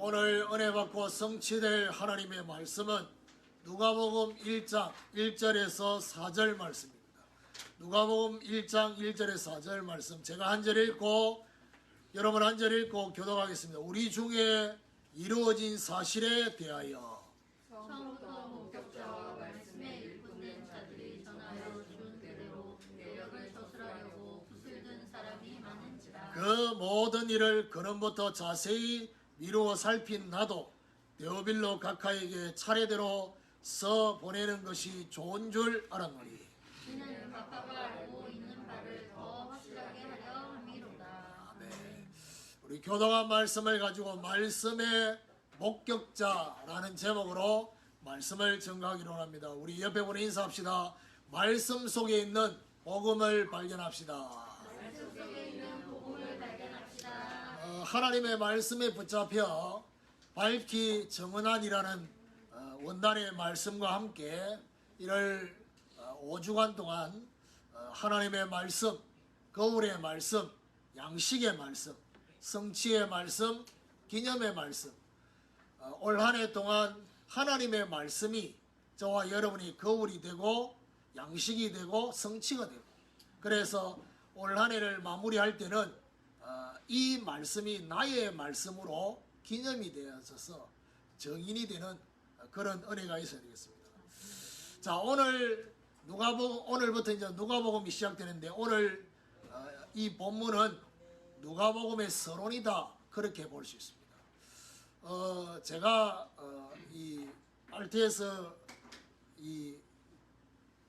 오늘 은혜 받고 성취될 하나님의 말씀은 누가복음 1장 1절에서 4절 말씀입니다. 누가복음 1장 1절에서 4절 말씀, 제가 한 절 읽고 여러분 한 절 읽고 교독하겠습니다. 우리 중에 이루어진 사실에 대하여 처음부터 목격자와 말씀에 일꾼된 자들이 전하여 준 그대로 내력을 저술하려고 붓을 든 사람이 많은지라. 그 모든 일을 그런부터 자세히 미루어 살핀 나도 데오빌로 각하에게 차례대로 써 보내는 것이 좋은 줄 알았노니 이는 각하가 알고 있는 바를 더 확실하게 하려 함이로다. 네. 우리 교독한 말씀을 가지고 말씀의 목격자라는 제목으로 말씀을 전가하기로 합니다. 우리 옆에 보내 인사합시다. 말씀 속에 있는 복음을 발견합시다. 말씀 속에 있는 복음을 발견합시다. 하나님의 말씀에 붙잡혀 밝히 정언하니라는 원단의 말씀과 함께 이를 5주간 동안 하나님의 말씀, 거울의 말씀, 양식의 말씀, 성취의 말씀, 기념의 말씀, 올 한 해 동안 하나님의 말씀이 저와 여러분이 거울이 되고 양식이 되고 성취가 되고, 그래서 올 한 해를 마무리할 때는 이 말씀이 나의 말씀으로 기념이 되어져서 정인이 되는 그런 은혜가 있어야 되겠습니다. 자, 오늘부터 이제 누가복음이 시작되는데, 오늘 이 본문은 누가복음의 서론이다, 그렇게 볼 수 있습니다. 제가 이 RT에서 이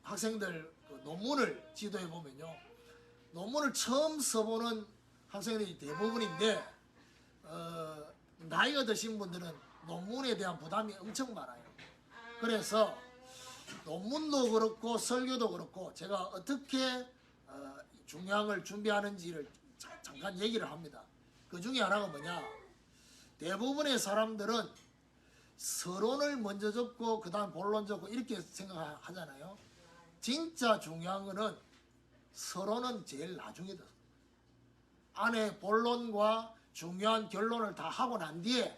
학생들 그 논문을 지도해 보면요, 논문을 처음 써보는 학생들이 대부분인데, 나이가 드신 분들은 논문에 대한 부담이 엄청 많아요. 그래서 논문도 그렇고 설교도 그렇고 제가 어떻게 중요한 걸 준비하는지를 잠깐 얘기를 합니다. 그 중에 하나가 뭐냐, 대부분의 사람들은 서론을 먼저 적고 그 다음 본론 적고 이렇게 생각하잖아요. 진짜 중요한 거는 서론은 제일 나중에 더, 안에 본론과 중요한 결론을 다 하고 난 뒤에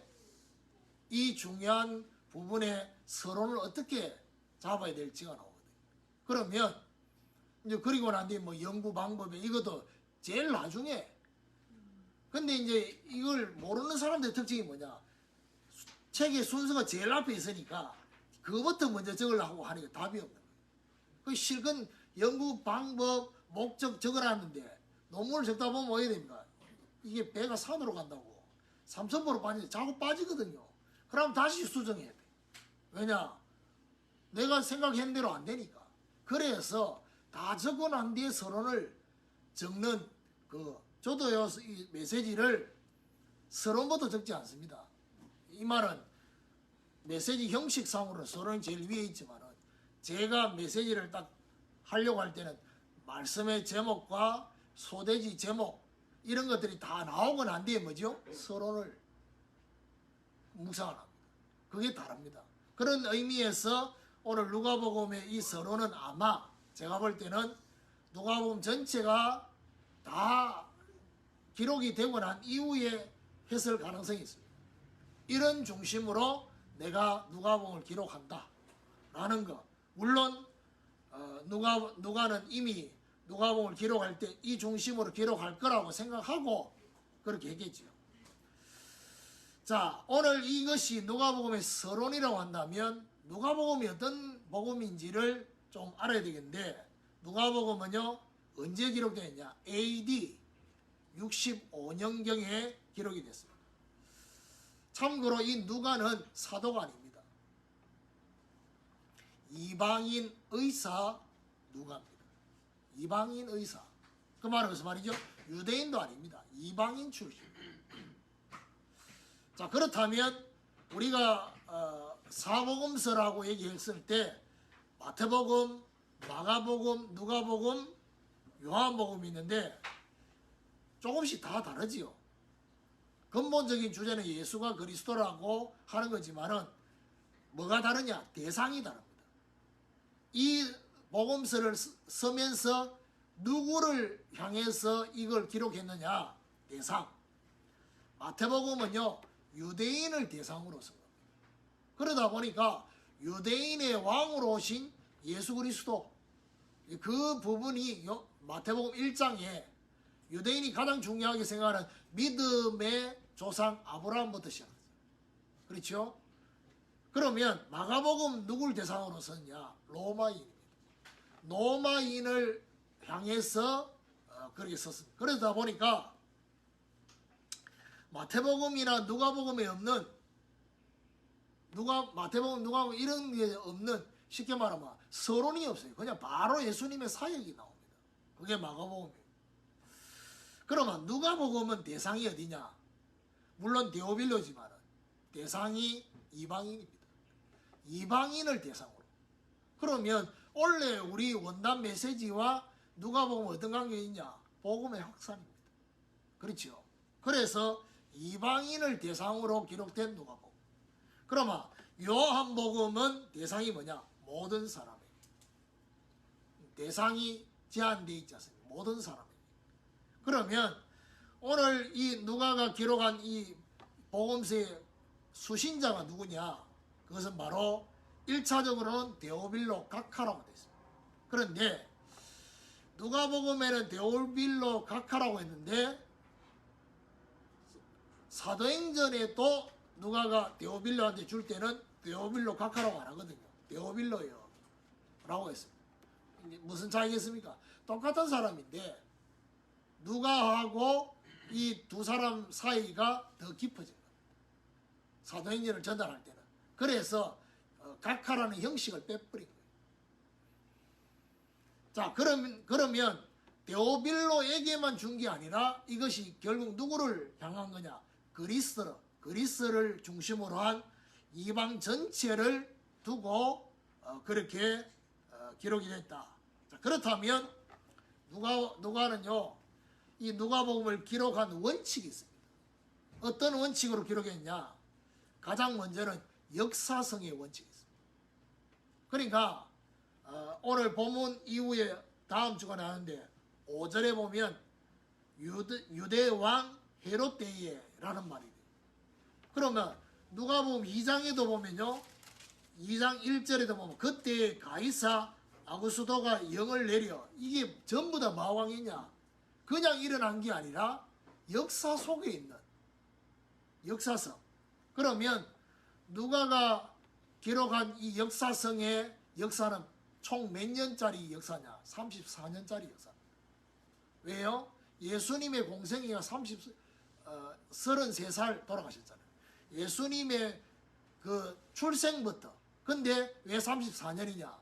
이 중요한 부분의 서론을 어떻게 잡아야 될지가 나오거든요. 그러면 이제 그리고 난 뒤에 뭐 연구 방법에 이것도 제일 나중에. 근데 이제 이걸 모르는 사람들의 특징이 뭐냐, 책의 순서가 제일 앞에 있으니까 그것부터 먼저 적으려고 하니까 답이 없는 거예요. 그 실컷 연구 방법 목적 적으라는데 논문을 적다 보면 어떻게 됩니까? 이게 배가 산으로 간다고 삼천포로 빠지는데 자꾸 빠지거든요. 그럼 다시 수정해야 돼. 왜냐? 내가 생각한 대로 안 되니까. 그래서 다 적고 난 뒤에 서론을 적는 저도요, 이 메시지를 서론부터 적지 않습니다. 이 말은 메시지 형식상으로 서론이 제일 위에 있지만은, 제가 메시지를 딱 하려고 할 때는 말씀의 제목과 소대지 제목 이런 것들이 다 나오고 난 뒤에 뭐죠? 서론을 묵상을 합니다. 그게 다릅니다. 그런 의미에서 오늘 누가복음의 이 서론은 아마 제가 볼 때는 누가복음 전체가 다 기록이 되고 난 이후에 했을 가능성이 있습니다. 이런 중심으로 내가 누가복음을 기록한다 라는 거. 물론 누가는 이미 누가복음을 기록할 때 이 중심으로 기록할 거라고 생각하고 그렇게 했겠죠. 자, 오늘 이것이 누가복음의 서론이라고 한다면 누가복음이 어떤 복음인지를 좀 알아야 되겠는데, 누가복음은요 언제 기록되었냐, AD 65년경에 기록이 됐습니다. 참고로 이 누가는 사도가 아닙니다. 이방인 의사 누가입니다. 이방인 의사. 그 말은 무슨 말이죠? 유대인도 아닙니다. 이방인 출신. 자, 그렇다면 우리가 사복음서라고 얘기했을 때 마태복음, 마가복음, 누가복음, 요한복음이 있는데 조금씩 다 다르지요. 근본적인 주제는 예수가 그리스도라고 하는 거지만은 뭐가 다르냐? 대상이 다릅니다. 이 복음서를 쓰면서 누구를 향해서 이걸 기록했느냐? 대상. 마태복음은요 유대인을 대상으로 쓴 겁니다. 그러다 보니까 유대인의 왕으로 오신 예수 그리스도, 그 부분이 마태복음 1장에 유대인이 가장 중요하게 생각하는 믿음의 조상 아브라함부터 시작합니다. 그렇죠? 그러면 마가복음 누굴 대상으로 썼냐? 로마인입니다. 로마인을 향해서 그렇게 썼습니다. 그러다 보니까 마태복음이나 누가복음에 없는, 마태복음, 누가복음 이런 게 없는, 쉽게 말하면 서론이 없어요. 그냥 바로 예수님의 사역이 나옵니다. 그게 마가복음이에요. 그러면 누가복음은 대상이 어디냐? 물론 데오빌로지만 대상이 이방인입니다. 이방인을 대상으로. 그러면 원래 우리 원단 메시지와 누가복음 어떤 관계가 있냐? 복음의 확산입니다. 그렇죠? 그래서 이방인을 대상으로 기록된 누가복음. 그러면 요한복음은 대상이 뭐냐? 모든 사람에게. 대상이 제한되어 있지 않습니까? 모든 사람에게. 그러면 오늘 이 누가가 기록한 이 복음서의 수신자가 누구냐? 그것은 바로 1차적으로는 데오빌로 각하라고 되어 있습니다. 그런데 누가복음에는 데오빌로 각하라고 했는데 사도행전에 또 누가가 데오빌로한테 줄 때는 데오빌로 각하라고 안 하거든요. 데오빌로요 라고 했습니다. 무슨 차이겠습니까? 똑같은 사람인데 누가하고 이 두 사람 사이가 더 깊어진 겁니다. 사도행전을 전달할 때는. 그래서 각하라는 형식을 빼버린 거예요. 자, 그러면 데오빌로에게만 준 게 아니라 이것이 결국 누구를 향한 거냐? 그리스를 중심으로 한 이방 전체를 두고 그렇게 기록이 됐다. 자, 그렇다면 누가는요, 이 누가복음을 기록한 원칙이 있습니다. 어떤 원칙으로 기록했냐? 가장 먼저는 역사성의 원칙이 있습니다. 그러니까 오늘 본문 이후에 다음 주가 나오는데 5절에 보면 유대 왕 헤롯 때에라는 말이 돼요. 그러면 누가복음 2장에도 보면요, 2장 1절에도 보면 그때 가이사 아구스도가 영을 내려, 이게 전부 다 마왕이냐? 그냥 일어난 게 아니라 역사 속에 있는 역사성. 그러면 누가가 기록한 이 역사성의 역사는 총 몇 년짜리 역사냐? 34년짜리 역사. 왜요? 예수님의 공생애가 33살 돌아가셨잖아요. 예수님의 그 출생부터. 근데 왜 34년이냐?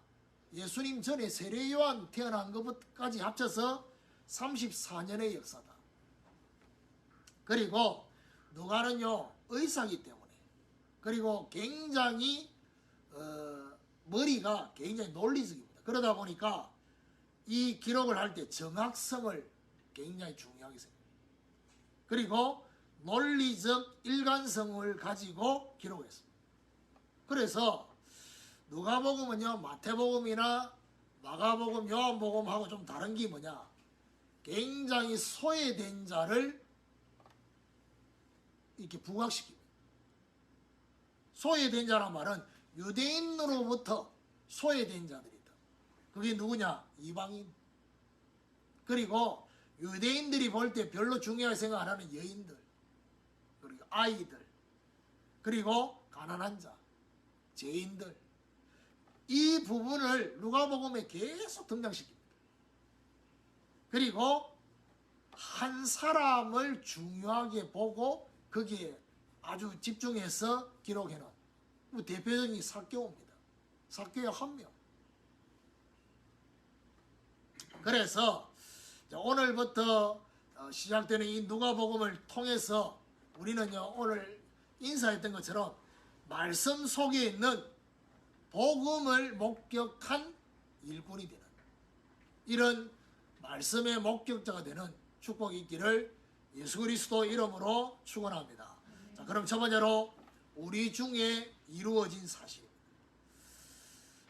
예수님 전에 세례 요한 태어난 것까지 합쳐서 34년의 역사다. 그리고 누가는요, 의사기 때문에, 그리고 굉장히 머리가 굉장히 논리적입니다. 그러다 보니까 이 기록을 할 때 정확성을 굉장히 중요하게 생각합니다. 그리고 논리적 일관성을 가지고 기록했습니다. 그래서 누가복음은요, 마태복음이나 마가복음, 요한복음하고 좀 다른 게 뭐냐? 굉장히 소외된 자를 이렇게 부각시킵니다. 소외된 자란 말은 유대인으로부터 소외된 자들이 있다. 그게 누구냐? 이방인. 그리고 유대인들이 볼 때 별로 중요하게 생각 안 하는 여인들, 그리고 아이들, 그리고 가난한 자, 죄인들. 이 부분을 누가복음에 계속 등장시킵니다. 그리고 한 사람을 중요하게 보고 거기에 아주 집중해서 기록해놓은 대표적인 삭개오입니다. 삭개오 한 명. 그래서 오늘부터 시작되는 이 누가복음을 통해서 우리는요, 오늘 인사했던 것처럼 말씀 속에 있는 복음을 목격한 일꾼이 되는, 이런 말씀의 목격자가 되는 축복이 있기를 예수 그리스도 이름으로 축원합니다. 자, 그럼 첫 번째로 우리 중에 이루어진 사실.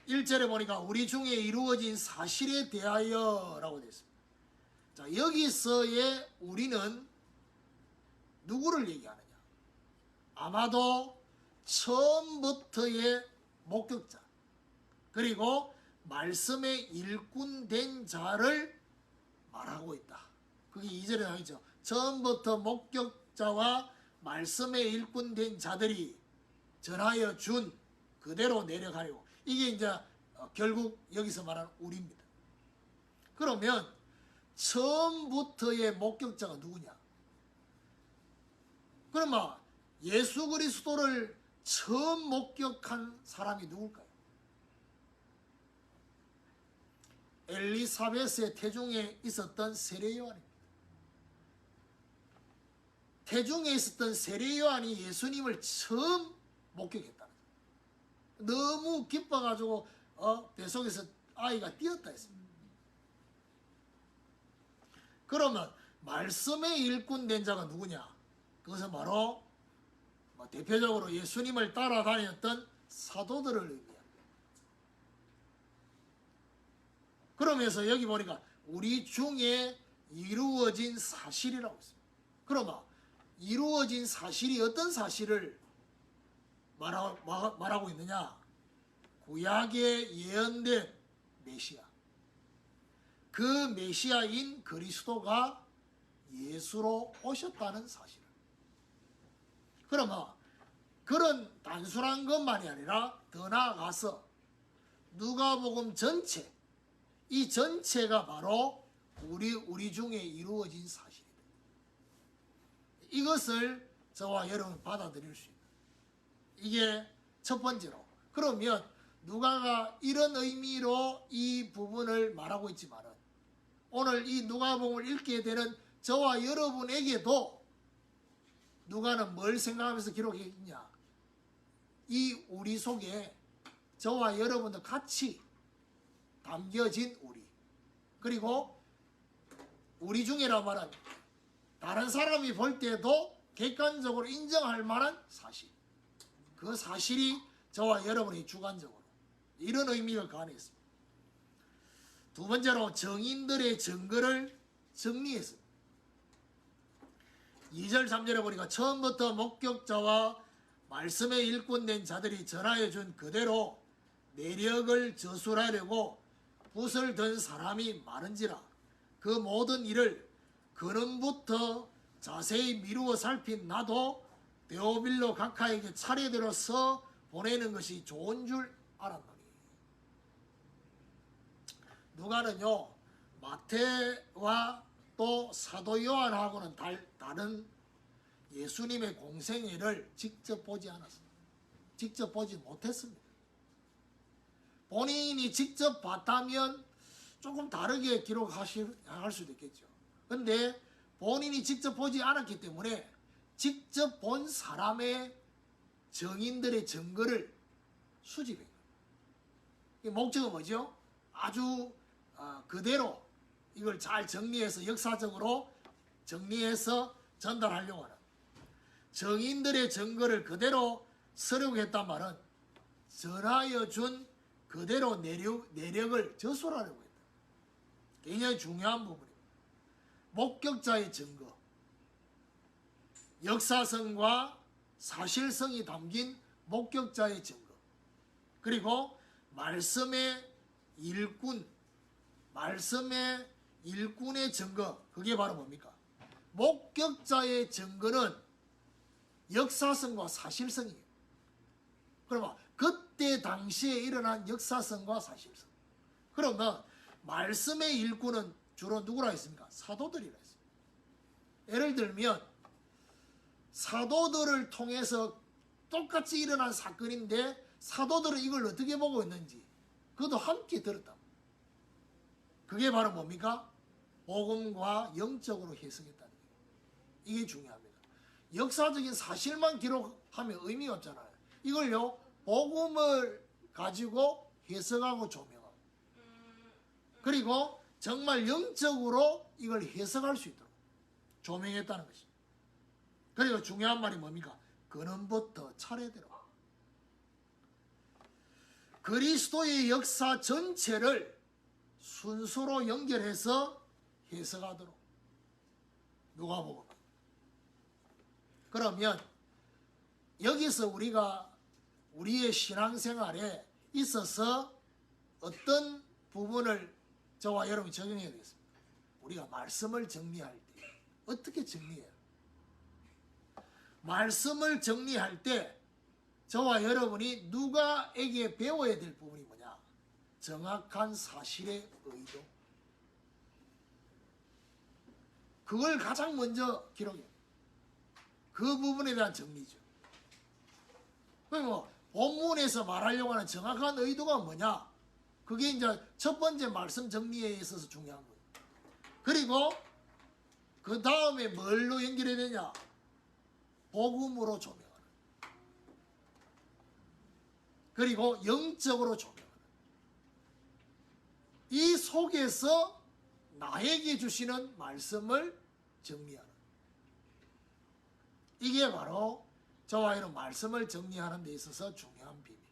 1절에 보니까 우리 중에 이루어진 사실에 대하여라고 되어 있습니다. 자, 여기서의 우리는 누구를 얘기하느냐? 아마도 처음부터의 목격자, 그리고 말씀의 일꾼 된 자를 말하고 있다. 그게 2절에 나오죠. 처음부터 목격자와 말씀의 일꾼 된 자들이 전하여 준 그대로 내려가려고. 이게 이제 결국 여기서 말하는 우리입니다. 그러면 처음부터의 목격자가 누구냐? 그러면 예수 그리스도를 처음 목격한 사람이 누굴까요? 엘리사벳의 태중에 있었던 세례 요한입니다. 태중에 있었던 세례 요한이 예수님을 처음 목격했다. 너무 기뻐가지고 뱃속에서 아이가 뛰었다 했습니다. 그러면 말씀의 일꾼 된 자가 누구냐? 그것은 바로 대표적으로 예수님을 따라다녔던 사도들을 의미합니다. 그러면서 여기 보니까 우리 중에 이루어진 사실이라고 있습니다. 그러면 이루어진 사실이 어떤 사실을 말하고 있느냐? 구약에 예언된 메시아, 그 메시아인 그리스도가 예수로 오셨다는 사실을. 그러면 그런 단순한 것만이 아니라 더 나아가서 누가복음 전체, 이 전체가 바로 우리 중에 이루어진 사실이다. 이것을 저와 여러분 받아들일 수 있다. 이게 첫 번째로. 그러면 누가가 이런 의미로 이 부분을 말하고 있지만은 오늘 이 누가복음을 읽게 되는 저와 여러분에게도 누가는 뭘 생각하면서 기록했냐? 이 우리 속에 저와 여러분도 같이 담겨진 우리, 그리고 우리 중이라 말은 다른 사람이 볼 때도 객관적으로 인정할 만한 사실, 그 사실이 저와 여러분이 주관적으로 이런 의미를 가했습니다. 두 번째로 정인들의 증거를 정리했습니다. 2절 3절에 보니까 처음부터 목격자와 말씀의 일꾼된 자들이 전하여 준 그대로 내력을 저술하려고 붓을 든 사람이 많은지라 그 모든 일을 근원부터 자세히 미루어 살핀 나도 데오빌로 각하에게 차례대로 써 보내는 것이 좋은 줄 알았노니. 누가는요, 마태와 또 사도 요한하고는 다른 예수님의 공생애를 직접 보지 않았습니다. 직접 보지 못했습니다. 본인이 직접 봤다면 조금 다르게 기록할 수도 있겠죠. 근데 본인이 직접 보지 않았기 때문에 직접 본 사람의 정인들의 증거를 수집해요. 이 목적은 뭐죠? 아주 그대로 이걸 잘 정리해서 역사적으로 정리해서 전달하려고 하는, 정인들의 증거를 그대로 쓰려고 했단 말은 전하여 준 그대로 내력을 저술하려고 했다. 굉장히 중요한 부분입니다. 목격자의 증거, 역사성과 사실성이 담긴 목격자의 증거, 그리고 말씀의 일꾼의 증거, 그게 바로 뭡니까? 목격자의 증거는 역사성과 사실성이에요. 그러면 그때 당시에 일어난 역사성과 사실성. 그러면 말씀의 일꾼은 주로 누구라 했습니까? 사도들이라 했습니다. 예를 들면 사도들을 통해서 똑같이 일어난 사건인데 사도들은 이걸 어떻게 보고 있는지 그것도 함께 들었다. 그게 바로 뭡니까? 복음과 영적으로 해석했다는 거예요. 이게 중요합니다. 역사적인 사실만 기록하면 의미가 없잖아요. 이걸요, 복음을 가지고 해석하고 조명하고, 그리고 정말 영적으로 이걸 해석할 수 있도록 조명했다는 것입니다. 그리고 중요한 말이 뭡니까? 근원부터 차례대로 그리스도의 역사 전체를 순서로 연결해서 해석하도록 누가복음. 그러면 여기서 우리가 우리의 신앙생활에 있어서 어떤 부분을 저와 여러분이 적용해야 되겠습니까? 우리가 말씀을 정리할 때 어떻게 정리해요? 말씀을 정리할 때 저와 여러분이 누가에게 배워야 될 부분이 뭐냐? 정확한 사실의 의도. 그걸 가장 먼저 기록해요. 그 부분에 대한 정리죠. 그리고 본문에서 말하려고 하는 정확한 의도가 뭐냐? 그게 이제 첫 번째 말씀 정리에 있어서 중요한 거예요. 그리고 그 다음에 뭘로 연결해야 되냐? 복음으로 조명하는. 그리고 영적으로 조명하는. 이 속에서 나에게 주시는 말씀을 정리하는. 이게 바로 저와 여러분 말씀을 정리하는 데 있어서 중요한 비밀이에요.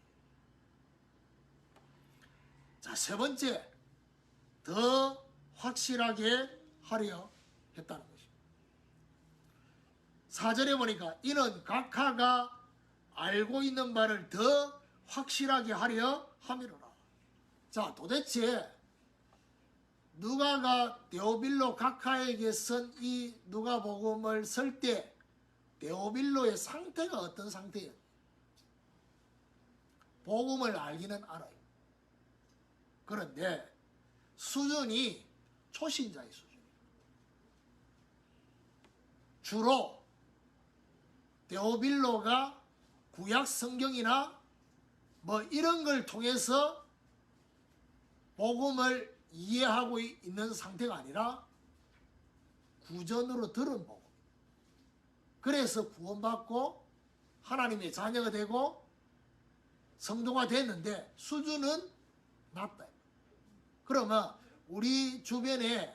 자, 세 번째, 더 확실하게 하려 했다는 것입니다. 4절에 보니까 이는 각하가 알고 있는 바를 더 확실하게 하려 함이로라. 자, 도대체 누가가 데오빌로 각하에게 쓴 이 누가복음을 쓸 때 데오빌로의 상태가 어떤 상태예요? 복음을 알기는 알아요. 그런데 수준이 초신자의 수준. 주로 데오빌로가 구약 성경이나 뭐 이런 걸 통해서 복음을 이해하고 있는 상태가 아니라 구전으로 들은 복음. 그래서 구원받고 하나님의 자녀가 되고 성도가 됐는데 수준은 낮다. 그러면 우리 주변에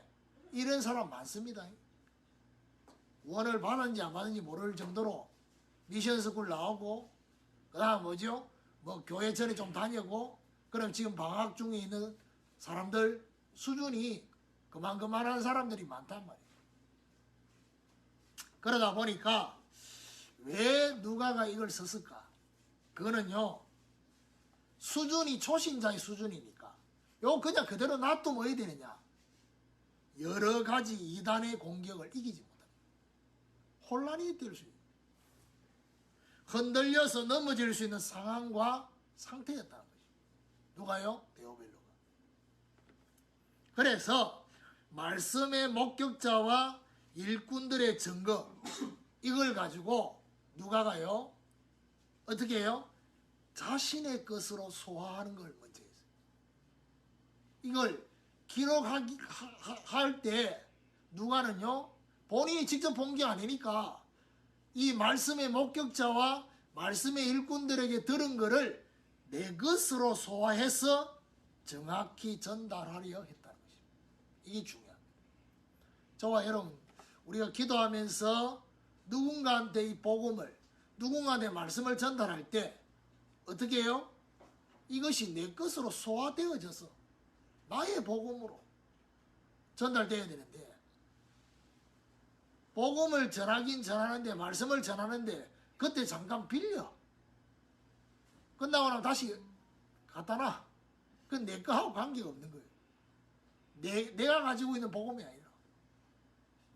이런 사람 많습니다. 원을 받았는지 안 받았는지 모를 정도로 미션스쿨 나오고 그다음 뭐죠? 뭐 교회 전에 좀 다니고 그럼 지금 방학 중에 있는 사람들 수준이 그만한 사람들이 많단 말이에요. 그러다 보니까 왜 누가가 이걸 썼을까? 그거는요, 수준이 초신자의 수준이니까 요 그냥 그대로 놔두면 어떻게 되느냐? 여러 가지 이단의 공격을 이기지 못합니다. 혼란이 될 수 있는, 흔들려서 넘어질 수 있는 상황과 상태였다는 것이죠. 누가요? 데오빌로가. 그래서 말씀의 목격자와 일꾼들의 증거, 이걸 가지고 누가가요 어떻게 해요? 자신의 것으로 소화하는 걸 먼저 했어요. 이걸 기록하기 할 때 누가는요 본인이 직접 본 게 아니니까 이 말씀의 목격자와 말씀의 일꾼들에게 들은 거를 내 것으로 소화해서 정확히 전달하려 했다는 것입니다. 이게 중요합니다. 저와 여러분, 우리가 기도하면서 누군가한테 이 복음을, 누군가한테 말씀을 전달할 때 어떻게 해요? 이것이 내 것으로 소화되어져서 나의 복음으로 전달되어야 되는데, 복음을 전하긴 전하는데, 말씀을 전하는데 그때 잠깐 빌려. 끝나고 나면 다시 갖다 놔. 그건 내 거하고 관계가 없는 거예요. 내가 가지고 있는 복음이 아니라.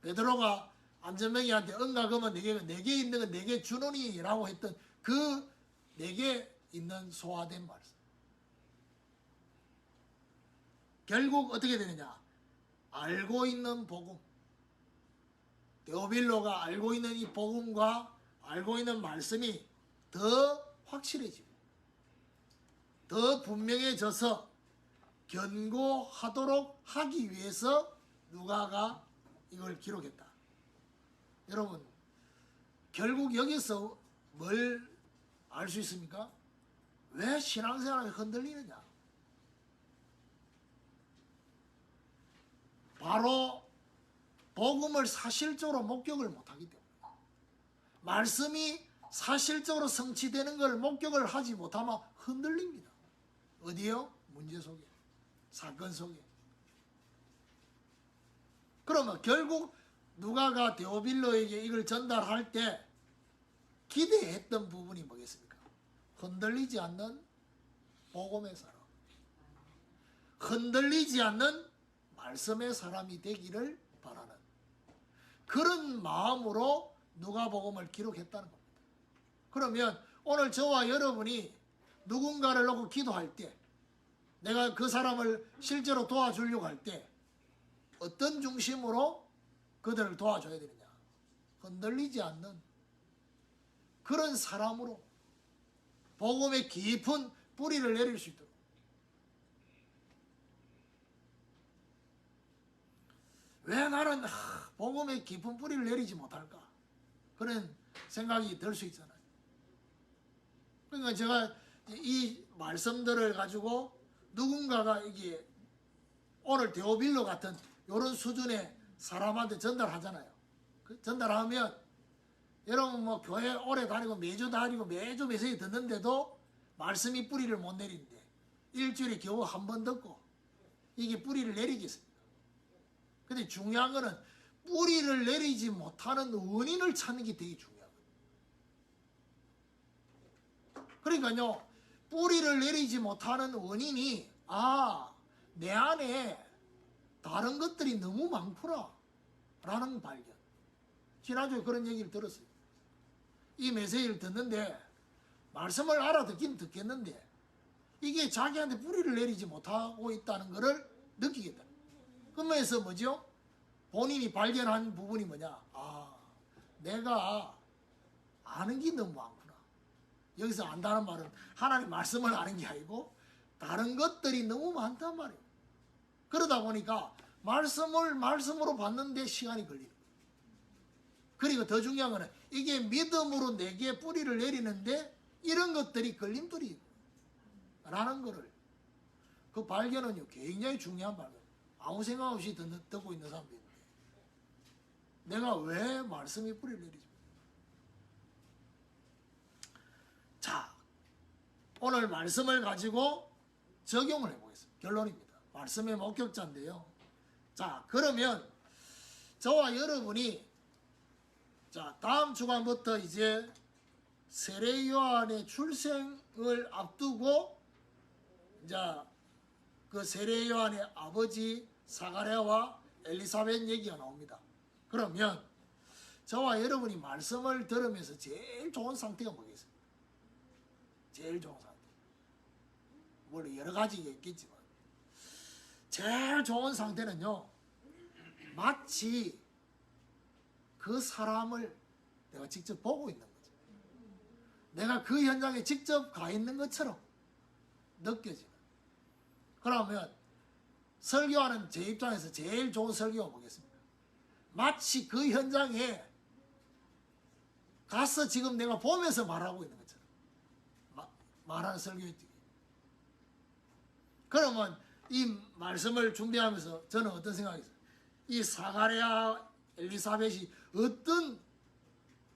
베드로가 안전뱅이한테 응가금은 내게 있는 건 내게 주노니라고 했던 그 내게 있는 소화된 말씀. 결국 어떻게 되느냐? 알고 있는 복음. 데오빌로가 알고 있는 이 복음과 알고 있는 말씀이 더 확실해지고 더 분명해져서 견고하도록 하기 위해서 누가가 이걸 기록했다. 여러분, 결국 여기서 뭘 알 수 있습니까? 왜 신앙생활이 흔들리느냐? 바로 복음을 사실적으로 목격을 못하기 때문에, 말씀이 사실적으로 성취되는 걸 목격을 하지 못하면 흔들립니다. 어디요? 문제 속에, 사건 속에. 그러면 결국 누가가 데오빌로에게 이걸 전달할 때 기대했던 부분이 뭐겠습니까? 흔들리지 않는 복음의 사람, 흔들리지 않는 말씀의 사람이 되기를 바라는 그런 마음으로 누가복음을 기록했다는 겁니다. 그러면 오늘 저와 여러분이 누군가를 놓고 기도할 때, 내가 그 사람을 실제로 도와주려고 할 때 어떤 중심으로 그들을 도와줘야 되느냐? 흔들리지 않는 그런 사람으로 복음의 깊은 뿌리를 내릴 수 있도록. 왜 나는 복음의 깊은 뿌리를 내리지 못할까? 그런 생각이 들 수 있잖아요. 그러니까 제가 이 말씀들을 가지고 누군가가 이게 오늘 데오빌로 같은 이런 수준의 사람한테 전달하잖아요. 전달하면 여러분 뭐 교회 오래 다니고 매주 다니고 매주 메시지 듣는데도 말씀이 뿌리를 못 내리는데 일주일에 겨우 한 번 듣고 이게 뿌리를 내리겠습니까? 근데 중요한 거는 뿌리를 내리지 못하는 원인을 찾는 게 되게 중요하거든요. 그러니까요, 뿌리를 내리지 못하는 원인이 내 안에 다른 것들이 너무 많구나 라는 발견. 지난주에 그런 얘기를 들었어요. 이 메시지를 듣는데 말씀을 알아듣긴 듣겠는데 이게 자기한테 뿌리를 내리지 못하고 있다는 것을 느끼겠다. 그러면서 뭐죠? 본인이 발견한 부분이 뭐냐? 내가 아는 게 너무 많구나. 여기서 안다는 말은 하나님 말씀을 아는 게 아니고 다른 것들이 너무 많단 말이에요. 그러다 보니까 말씀으로 받는데 시간이 걸리는 거예요. 그리고 더 중요한 거는 이게 믿음으로 내게 뿌리를 내리는데 이런 것들이 걸림돌이 라는 거를, 그 발견은요 굉장히 중요한 발견. 아무 생각 없이 듣고 있는 사람도 있는데 내가 왜 말씀이 뿌리를 내리지? 자, 오늘 말씀을 가지고 적용을 해보겠습니다. 결론입니다. 말씀의 목격자인데요. 자, 그러면 저와 여러분이 다음 주간부터 이제 세례 요한의 출생을 앞두고 이제 그 세례 요한의 아버지 사가랴와 엘리사벳 얘기가 나옵니다. 그러면 저와 여러분이 말씀을 들으면서 제일 좋은 상태가 뭐겠습니까? 제일 좋은 상태. 물론 여러 가지가 있겠지만 제일 좋은 상태는요, 마치 그 사람을 내가 직접 보고 있는 거죠. 내가 그 현장에 직접 가 있는 것처럼 느껴지는. 그러면 설교하는 제 입장에서 제일 좋은 설교가 뭐겠습니까? 마치 그 현장에 가서 지금 내가 보면서 말하고 있는 것처럼 말하는 설교였지. 그러면 이 말씀을 준비하면서 저는 어떤 생각이 있어요? 이 사가랴 엘리사벳이 어떤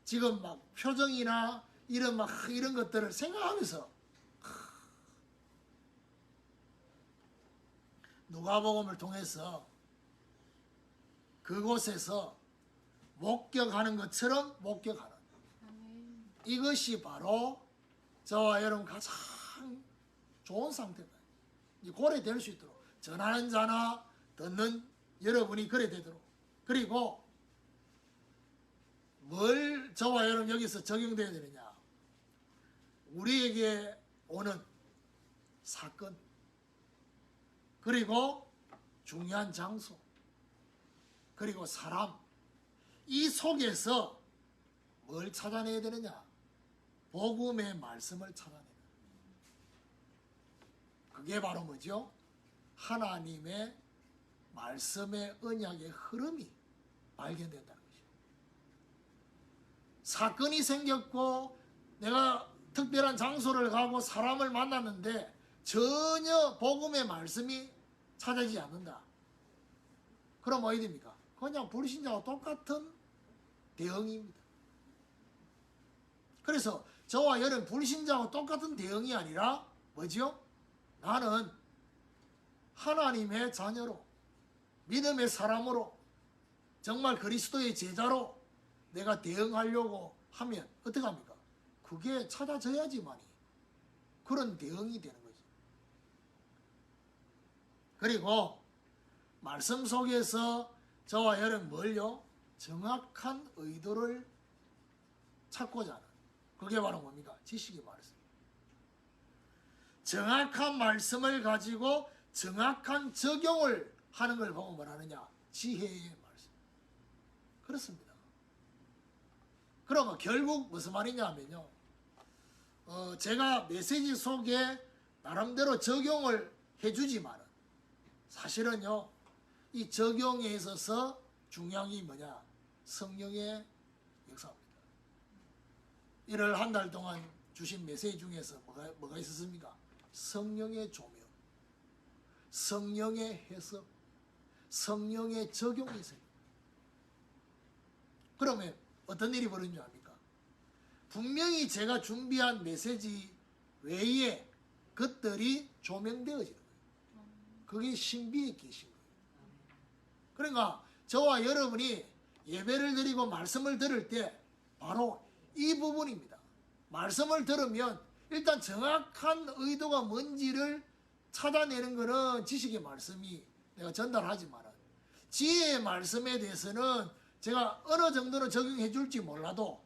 지금 막 표정이나 이런 것들을 생각하면서 누가복음을 통해서 그곳에서 목격하는 것처럼 목격하는, 이것이 바로 저와 여러분 가장 좋은 상태다. 고래 될 수 있도록 전하는 자나 듣는 여러분이 그래 되도록. 그리고 뭘 저와 여러분 여기서 적용되어야 되느냐? 우리에게 오는 사건, 그리고 중요한 장소, 그리고 사람, 이 속에서 뭘 찾아내야 되느냐? 복음의 말씀을 찾아내는. 그게 바로 뭐죠? 하나님의 말씀의 언약의 흐름이 발견된다는 것이죠. 사건이 생겼고 내가 특별한 장소를 가고 사람을 만났는데 전혀 복음의 말씀이 찾아지지 않는다. 그럼 어디 됩니까? 그냥 불신자와 똑같은 대응입니다. 그래서 저와 여러분 불신자와 똑같은 대응이 아니라 뭐죠? 나는 하나님의 자녀로, 믿음의 사람으로, 정말 그리스도의 제자로 내가 대응하려고 하면 어떻게 합니까? 그게 찾아져야지만이 그런 대응이 되는 거죠. 그리고 말씀 속에서 저와 여러분 뭘요? 정확한 의도를 찾고자 하는, 그게 바로 뭡니까? 지식의 말씀. 정확한 말씀을 가지고 정확한 적용을 하는 걸 보고 뭐라느냐? 지혜의 말씀. 그렇습니다. 그러면 결국 무슨 말이냐 하면요, 제가 메시지 속에 나름대로 적용을 해주지만 사실은요, 이 적용에 있어서 중요한 게 뭐냐? 성령의 역사입니다. 1월 한 달 동안 주신 메시지 중에서 뭐가 있었습니까? 성령의 조명, 성령의 해석, 성령의 적용이 있어요. 그러면 어떤 일이 벌어진 줄 압니까? 분명히 제가 준비한 메시지 외에 것들이 조명되어지는 거예요. 그게 신비에 계신 거예요. 그러니까 저와 여러분이 예배를 드리고 말씀을 들을 때 바로 이 부분입니다. 말씀을 들으면 일단 정확한 의도가 뭔지를 찾아내는 것은 지식의 말씀이 내가 전달하지만 지혜의 말씀에 대해서는 제가 어느 정도는 적용해 줄지 몰라도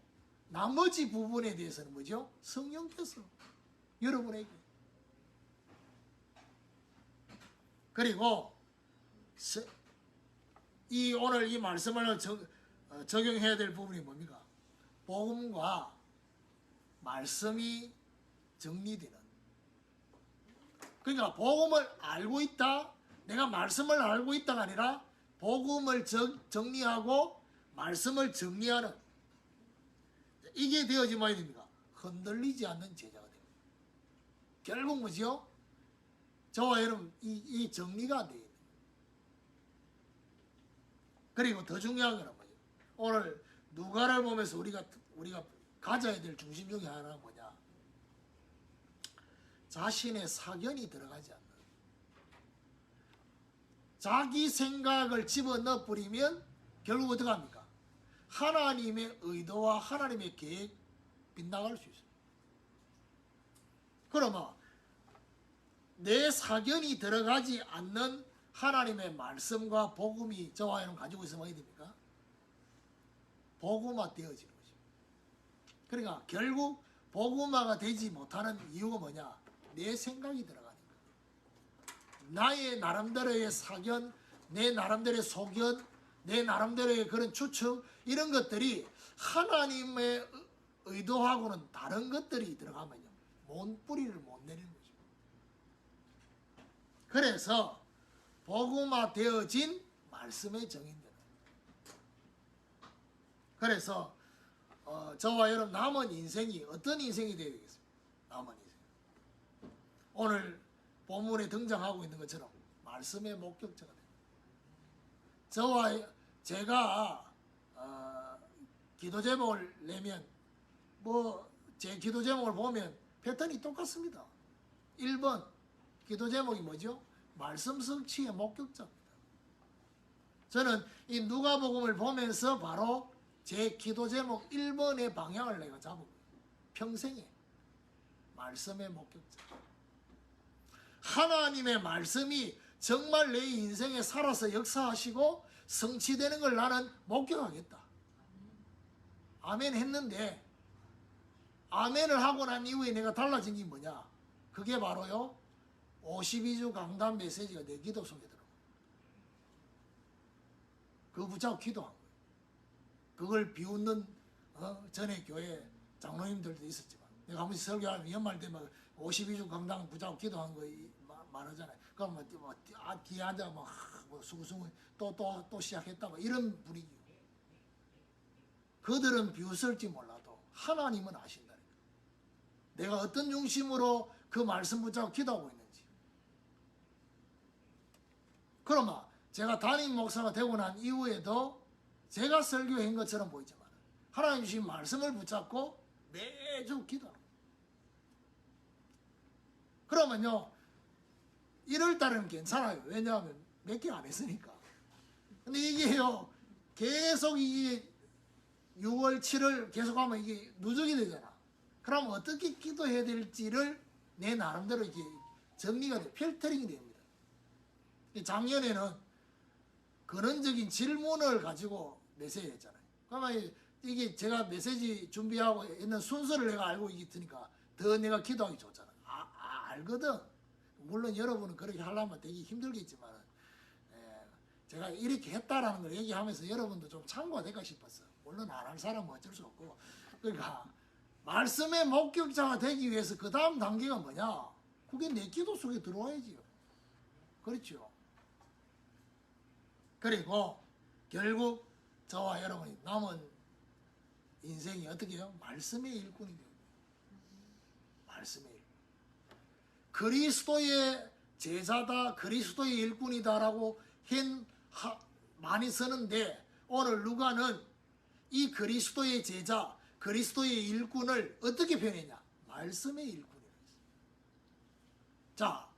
나머지 부분에 대해서는 뭐죠? 성령께서 여러분에게. 그리고 오늘 이 말씀을 적용해야 될 부분이 뭡니까? 복음과 말씀이 정리되는. 그러니까 복음을 알고 있다, 내가 말씀을 알고 있다가 아니라 복음을 정리하고 말씀을 정리하는, 이게 되어지면 됩니까? 흔들리지 않는 제자가 됩니다. 결국 뭐죠? 저와 여러분 이 정리가 안 되어 있는. 그리고 더 중요한 건 뭐죠? 오늘 누가를 보면서 우리가 가져야 될 중심 중에 하나는 뭐냐? 자신의 사견이 들어가지 않는, 자기 생각을 집어넣어 버리면 결국 어떻게 합니까? 하나님의 의도와 하나님의 계획 빗나갈 수 있어요. 그러면 내 사견이 들어가지 않는 하나님의 말씀과 복음이 저와 여러분 가지고 있으면 어떻게 됩니까? 복음화 되어지는 거죠. 그러니까 결국 복음화가 되지 못하는 이유가 뭐냐? 내 생각이 들어가는 거예요. 나의 나름대로의 사견, 내 나름대로의 소견, 내 나름대로의 그런 추측, 이런 것들이 하나님의 의도하고는 다른 것들이 들어가면요, 뿌리를 못 내리는 거죠. 그래서 복음화 되어진 말씀의 정인들은, 그래서 저와 여러분 남은 인생이 어떤 인생이 되어야 되겠습니까? 남은 인생. 오늘 본문에 등장하고 있는 것처럼 말씀의 목격자가 됩니다. 제가 기도 제목을 내면 제 기도 제목을 보면 패턴이 똑같습니다. 1번 기도 제목이 뭐죠? 말씀 성취의 목격자입니다. 저는 이 누가복음을 보면서 바로 제 기도 제목 1번의 방향을 내가 잡은 거예요. 평생에 말씀의 목격자. 하나님의 말씀이 정말 내 인생에 살아서 역사하시고 성취되는 걸 나는 목격하겠다. 아멘 했는데, 아멘을 하고 난 이후에 내가 달라진 게 뭐냐? 그게 바로요, 52주 강단 메시지가 내 기도 속에 들어가요. 그거 붙잡고 기도한 거예요. 그걸 비웃는 전에 교회 장로님들도 있었지만, 내가 한 번씩 설교하면 연말 되면 52주 강단 붙잡고 기도한 거 말하잖아요. 그럼 뒤에 앉아 수구수구 또 시작했다 이런 분위기. 그들은 비웃을지 몰라도 하나님은 아신다니까. 내가 어떤 중심으로 그 말씀 붙잡고 기도하고 있는지. 그러면 제가 담임 목사가 되고 난 이후에도 제가 설교한 것처럼 보이지만 하나님 주신 말씀을 붙잡고 매주 기도하는 거예요. 그러면요, 1월 달은 괜찮아요. 왜냐하면 몇 개 안 했으니까. 근데 이게요, 계속 이게 6월, 7월 계속하면 이게 누적이 되잖아. 그럼 어떻게 기도해야 될지를 내 나름대로 이렇게 정리가 돼, 필터링이 됩니다. 작년에는 근원적인 질문을 가지고 메시지 했잖아요. 그러면 이게 제가 메시지 준비하고 있는 순서를 내가 알고 있으니까 더 내가 기도하기 좋잖아. 알거든. 물론 여러분은 그렇게 하려면 되게 힘들겠지만 제가 이렇게 했다라는 걸 얘기하면서 여러분도 좀 참고가 될까 싶었어. 물론 안 할 사람은 어쩔 수 없고. 그러니까 말씀의 목격자가 되기 위해서 그 다음 단계가 뭐냐? 그게 내 기도 속에 들어와야지요. 그렇죠. 그리고 결국 저와 여러분이 남은 인생이 어떻게 해요? 말씀의 일꾼이 돼요. 말씀의 일꾼. 그리스도의 제자다, 그리스도의 일꾼이다라고 많이 쓰는데 오늘 누가는 이 그리스도의 제자, 그리스도의 일꾼을 어떻게 표현했냐? 말씀의 일꾼이라고 했어요. 자,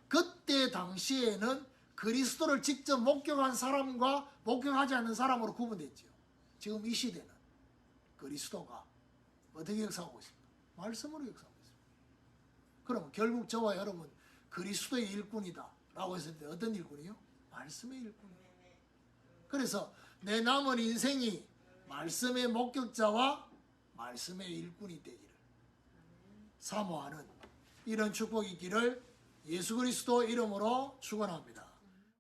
그때 당시에는 그리스도를 직접 목격한 사람과 목격하지 않는 사람으로 구분됐죠. 지금 이 시대는 그리스도가 어떻게 역사하고 있습니까? 말씀으로 역사하고 있습니다. 그럼 결국 저와 여러분 그리스도의 일꾼이다 라고 했을 때 어떤 일꾼이요? 말씀의 일꾼이에요. 그래서 내 남은 인생이 말씀의 목격자와 말씀의 일꾼이 되기를 사모하는 이런 축복이 있기를 예수 그리스도 이름으로 축원합니다.